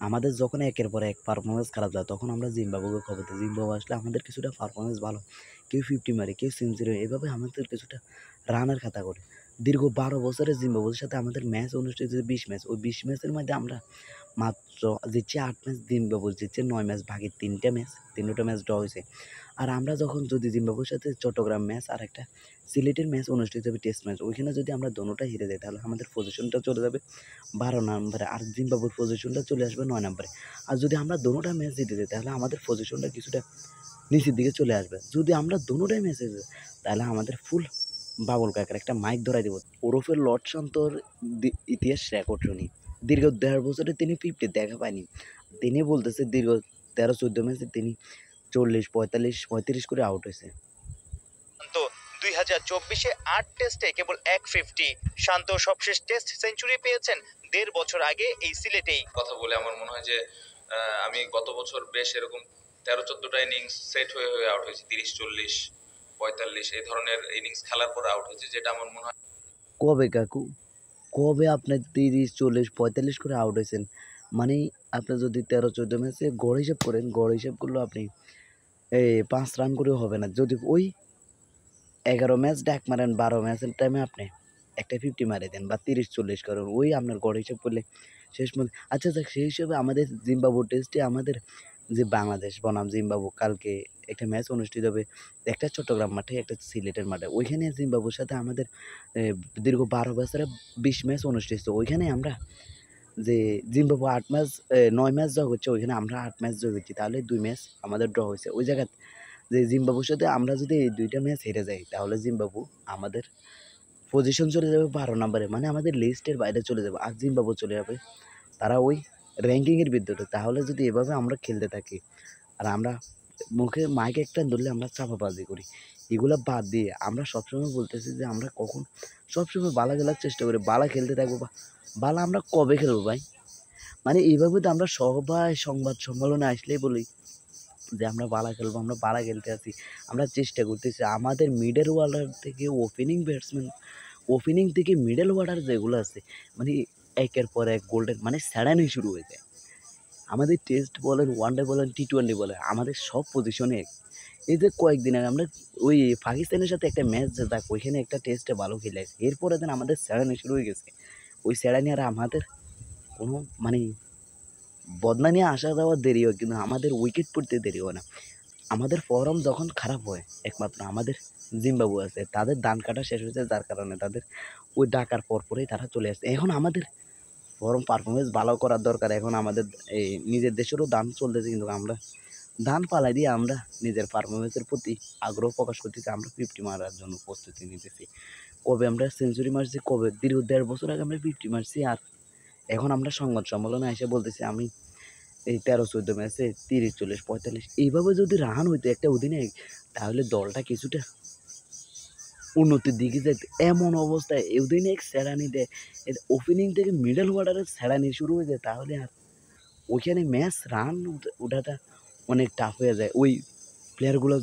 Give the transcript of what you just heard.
আমাদের যখন একের পর এক পারফরম্যান্স খারাপ যায় তখন আমরা জিম্বাবুয়েকে খবর দিই। জিম্বাবুয়ে আসলে আমাদের কিছুটা পারফরম্যান্স ভালো। কেউ 50 মারে, কেউ সেঞ্চুরি এভাবে আমাদের কিছুটা রানের খাতা করে। দীর্ঘ ১২ বছরে জিম্বাবুয়ের সাথে আমাদের ম্যাচ অনুষ্ঠিত হয়েছে ২০ ম্যাচ। ওই ২০ ম্যাচের মধ্যে আমরা মাত্র জিতছি ৮ ম্যাচ, জিম্বাবুয়ে জিতছে ৯ ম্যাচ। বাকি ৩টা ম্যাচ, ৩টা ম্যাচ ড্র হইছে। আর আমরা যখন যদি জিম্বাবুয়ের সাথে চট্টগ্রাম ম্যাচ আর একটা সিলেটের ম্যাচ অনুষ্ঠিত হবে টেস্ট ম্যাচ, ওইখানে যদি আমরা দোনোটা হেরে যাই তাহলে আমাদের পজিশনটা চলে যাবে ১২ নম্বরে আর জিম্বাবুয়ের পজিশনটা চলে আসবে ৯ নম্বরে। আর যদি আমরা দোনোটা ম্যাচ জিতে যাই তাহলে আমাদের পজিশনটা কিছুটা নিচের দিকে চলে আসবে। যদি আমরা দোনোটাই ম্যাচ হেরে যাই তাহলে আমাদের ফুল বাবুল কাকার একটা মাইক ধরাই দেব। ওরফে লর্ড শান্তর ইতিহাস রেকর্ড শুনি। দীর্ঘ ১.৫ বছরে তিনি 50 দেখা পায়নি। তিনি বলতেছে দীর্ঘ ১৩-১৪ ম্যাচে তিনি ৪০, ৪৫, ৩৫ করে আউট হয়েছে। তো 2024-এ ৮ টেস্টে কেবল 150। শান্ত সবশেষ টেস্ট সেঞ্চুরি পেয়েছেন ১.৫ বছর আগে এই সিলেটেই। কথা বলে আমার মনে হয় যে আমি গত বছর বেশ এরকম ১৩-১৪টা ইনিংস সেট হয়ে আউট হয়েছি, ৩০, ৪০, ৪৫ এই ধরনের ইনিংস খেলার পর আউট হয়েছে, যেটা আমার মনে হয়। কবে কাকু? কবে আপনার ৩০, ৪০, ৪৫ করে আউট হয়েছেন? মানে আপনি যদি ১৩-১৪ ম্যাচে গড় হিসাব করেন, গড় হিসাব করলেও আপনি ৫ রান করেও হবে না। যদি ওই ১১ ম্যাচ ডাক মারেন, ১২ ম্যাচের টাইমে আপনি একটা 50 মাইরা দেন বা ৩০-৪০ করেন, ওই আপনার গড় হিসাব করলে শেষ পর্যন্ত আচ্ছা যাক সেই হিসেবে আমাদের জিম্বাবুয়ে টেস্টে আমাদের যে বাংলাদেশ বনাম জিম্বাবুয়ে কালকে একটা ম্যাচ অনুষ্ঠিত হবে। একটা চট্টগ্রাম মাঠে, একটা সিলেটের মাঠে। ওইখানে জিম্বাবুয়ের সাথে আমাদের দীর্ঘ ১২ বছরে ২০ ম্যাচ অনুষ্ঠিত হচ্ছে। ওইখানে আমরা যে জিম্বাবুয়ে ৮ ম্যাচ ৯ ম্যাচ জয় করছে, ওইখানে আমরা ৮ ম্যাচ জয় করছি। তাহলে ২ ম্যাচ আমাদের ড্র হইছে। ওই জায়গায় যে জিম্বাবুয়ের সাথে আমরা যদি এই ২ টা ম্যাচ হেরে যাই তাহলে জিম্বাবুয়ে আমাদের পজিশন চলে যাবে ১২ নম্বরে। মানে আমাদের লিস্টের বাইরে চলে যাবে। আর জিম্বাবুয়ে চলে যাবে তারা ওই র‍্যাঙ্কিংয়ের ভিতরে। তাহলে যদি এভাবে আমরা খেলতে থাকি আর আমরা মুখে মাইক একটা ধরলে আমরা চাপাবাজি করি। এগুলা বাদ দিয়ে আমরা সবসময় বলতেছি যে আমরা সবসময় বালা খেলার চেষ্টা করি। বালা খেলতে থাকবো বালা আমরা কবে খেলবো ভাই? মানে এইভাবে তো আমরা সবাই সংবাদ সম্মেলনে আসলেই বলি যে আমরা বালা খেলবো, আমরা বালা খেলতে আছি। আমরা চেষ্টা করতেছি। আমাদের মিডল অর্ডার থেকে ওপেনিং থেকে মিডল অর্ডার যেগুলো আছে মানে একের পর এক গোল্ডেন মানে সেরানি শুরু হয়ে যায়। আমাদের টেস্ট বলেন, ওয়ানডে বলেন, টি-টোয়েন্টি বলেন আমাদের সব পজিশনে এক। এই যে কয়েকদিন আগে আমরা ওই পাকিস্তানের সাথে একটা ম্যাচ জেতা ওইখানে একটা টেস্টে ভালো খেলে আসি। এরপরে দেন আমাদের সেরানি শুরু হয়ে গেছে। ওই সেরানি আর আমাদের কোনো মানে বদলা নিয়ে আসা যাওয়ার দেরি হয় কিন্তু আমাদের উইকেট পড়তে দেরি হয় না। আমাদের ফর্ম যখন খারাপ হয় একমাত্র আমাদের জিম্বাবুয়ে আছে। তাদের ধান কাটা শেষ হয়েছে যার কারণে তাদের ওই ডাকার পরপরই তারা চলে আসছে। এখন আমাদের পারফরম্যান্স ভালো করার দরকার। এখন আমাদের এই নিজের দেশেরও দান চলতেছে কিন্তু আমরা ধান পালাই দিয়ে আমরা নিজের পারফরম্যান্সের প্রতি আগ্রহ প্রকাশ করতেছি। আমরা 50 মারার জন্য প্রস্তুতি নিতেছি। কবে আমরা সেঞ্চুরি মারছি, কবে দীর্ঘ ১.৫ বছর আগে আমরা 50 মারছি আর এখন আমরা সংবাদ সম্মেলনে এসে বলতেছি আমি এই ১৩-১৪ ম্যাচে ৩০, ৪০, ৪৫ এইভাবে যদি রান হইতো একটা অধিনায়ক তাহলে দলটা কিছুটা উন্নতির দিকে যেত। এমন অবস্থায় অধিনায়ক সেরানি দেয়, ওপেনিং থেকে মিডল অর্ডারের সেরানি শুরু হয়ে যায় তাহলে আর ওইখানে ম্যাচ রান ওঠাটা অনেক টাফ হয়ে যায়। ওই প্লেয়ারগুলো